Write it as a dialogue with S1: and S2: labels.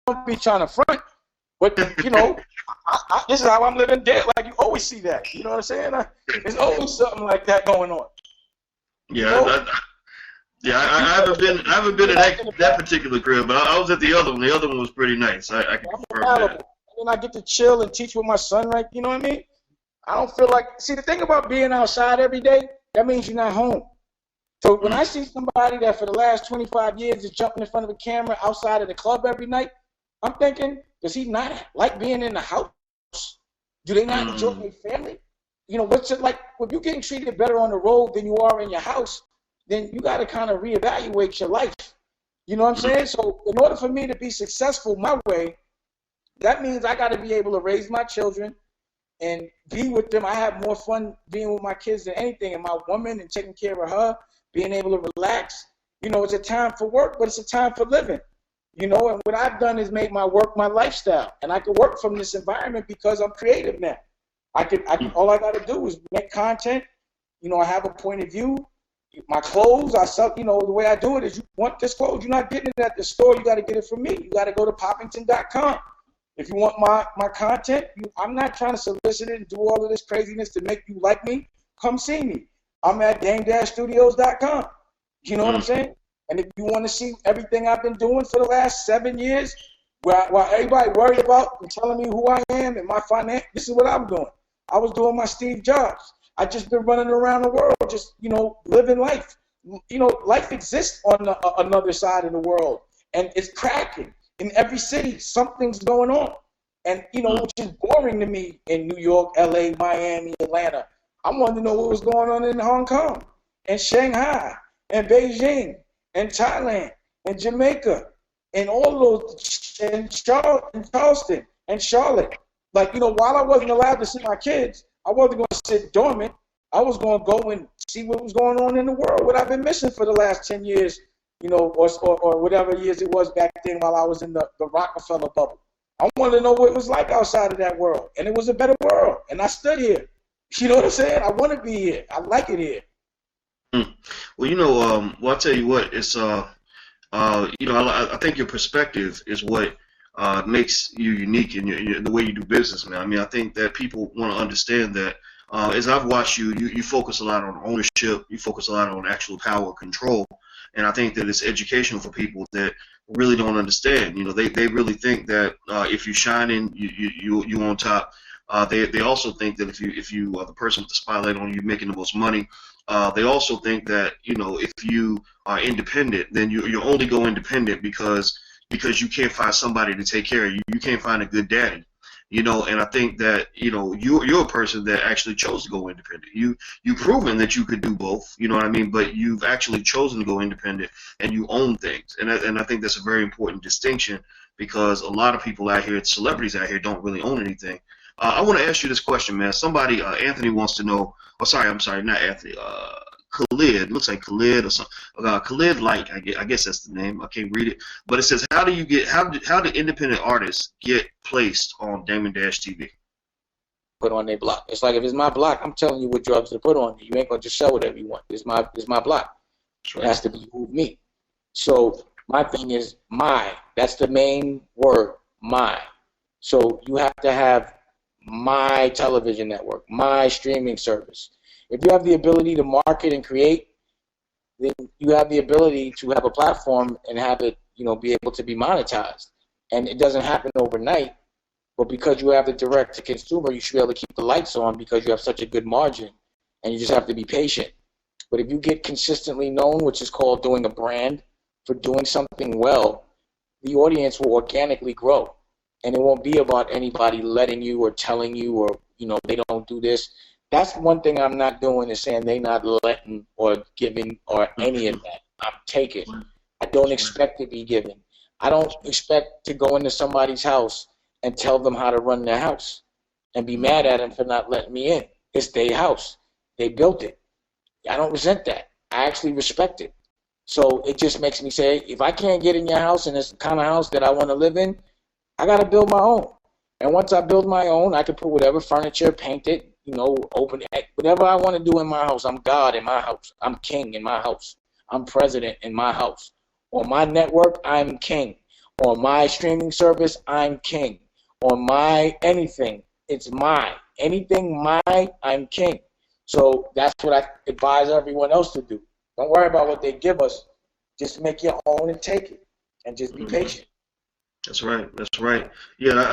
S1: don't be trying to front, but you know, this is how I'm living dead. Like you always see that. You know what I'm saying? There's always something like that going on.
S2: Yeah, you know? I haven't been at that particular crib, but I was at the other one. The other one was pretty nice. I can confirm that.
S1: And then I get to chill and teach with my son, right? You know what I mean? I don't feel like, see, the thing about being outside every day, that means you're not home. So when I see somebody that for the last 25 years is jumping in front of a camera outside of the club every night, I'm thinking, does he not like being in the house? Do they not enjoy their family? You know, what's it like? If you're getting treated better on the road than you are in your house, then you got to kind of reevaluate your life. You know what I'm saying? So in order for me to be successful my way, that means I got to be able to raise my children and be with them. I have more fun being with my kids than anything, and my woman and taking care of her, being able to relax. You know, it's a time for work, but it's a time for living. You know, and what I've done is make my work my lifestyle, and I can work from this environment because I'm creative now. All I got to do is make content. You know, I have a point of view. My clothes, I sell. You know, the way I do it is, you want this clothes, you're not getting it at the store. You got to get it from me. You got to go to poppington.com. If you want my content, I'm not trying to solicit it and do all of this craziness to make you like me. Come see me. I'm at dame-studios.com. You know what I'm saying? And if you want to see everything I've been doing for the last 7 years, while everybody worried about and telling me who I am and my finance, this is what I'm doing. I was doing my Steve Jobs. I just been running around the world, just, you know, living life. You know, life exists on another side of the world, and it's cracking. In every city, something's going on. And, you know, which is boring to me in New York, L.A., Miami, Atlanta. I wanted to know what was going on in Hong Kong and Shanghai and Beijing and Thailand and Jamaica and all those, and Charleston and Charlotte. Like, you know, while I wasn't allowed to see my kids, I wasn't going to sit dormant. I was going to go and see what was going on in the world, what I've been missing for the last 10 years. You know, or whatever years it was back then while I was in the Rockefeller bubble. I wanted to know what it was like outside of that world, and it was a better world, and I stood here. You know what I'm saying? I want to be here. I like it here.
S2: Well, you know, well, I'll tell you what, it's, you know, I think your perspective is what makes you unique in the way you do business, man. I mean, I think that people want to understand that. As I've watched you focus a lot on ownership, you focus a lot on actual power control. And I think that it's educational for people that really don't understand. You know, they really think that if you're shining, you on top. They also think that if you are the person with the spotlight on you, making the most money. They also think that, you know, if you are independent, then you only go independent because you can't find somebody to take care of you. You can't find a good daddy. You know, and I think that, you know, you're a person that actually chose to go independent. You've proven that you could do both, you know what I mean, but you've actually chosen to go independent and you own things. And I think that's a very important distinction because a lot of people out here, celebrities out here, don't really own anything. I want to ask you this question, man. Somebody, Anthony wants to know, oh, sorry, I'm sorry, not Anthony, Khalid, looks like Khalid or something. Khalid Light, I guess that's the name. I can't read it, but it says, how do independent artists get placed on Damon Dash TV?
S1: Put on their block. It's like if it's my block, I'm telling you what drugs to put on you. You ain't gonna just sell whatever you want. It's my block. Right. It has to behoove me. So my thing is that's the main word, my. So you have to have my television network, my streaming service. If you have the ability to market and create, then you have the ability to have a platform and have it, you know, be able to be monetized. And it doesn't happen overnight, but because you have the direct to consumer, you should be able to keep the lights on because you have such a good margin, and you just have to be patient. But if you get consistently known, which is called doing a brand, for doing something well, the audience will organically grow. And it won't be about anybody letting you or telling you or, you know, they don't do this. That's one thing I'm not doing, is saying they not letting or giving or any of that. I'm taking. I don't expect to be given. I don't expect to go into somebody's house and tell them how to run their house and be mad at them for not letting me in. It's their house. They built it. I don't resent that. I actually respect it. So it just makes me say, if I can't get in your house and it's the kind of house that I want to live in, I got to build my own. And once I build my own, I can put whatever furniture, paint it, you know, open it, whatever I want to do in my house. I'm God in my house. I'm king in my house. I'm president in my house. On my network, I'm king. On my streaming service, I'm king. On my anything, it's mine. Anything mine, I'm king. So that's what I advise everyone else to do. Don't worry about what they give us. Just make your own and take it. And just be patient.
S2: That's right. That's right. Yeah, I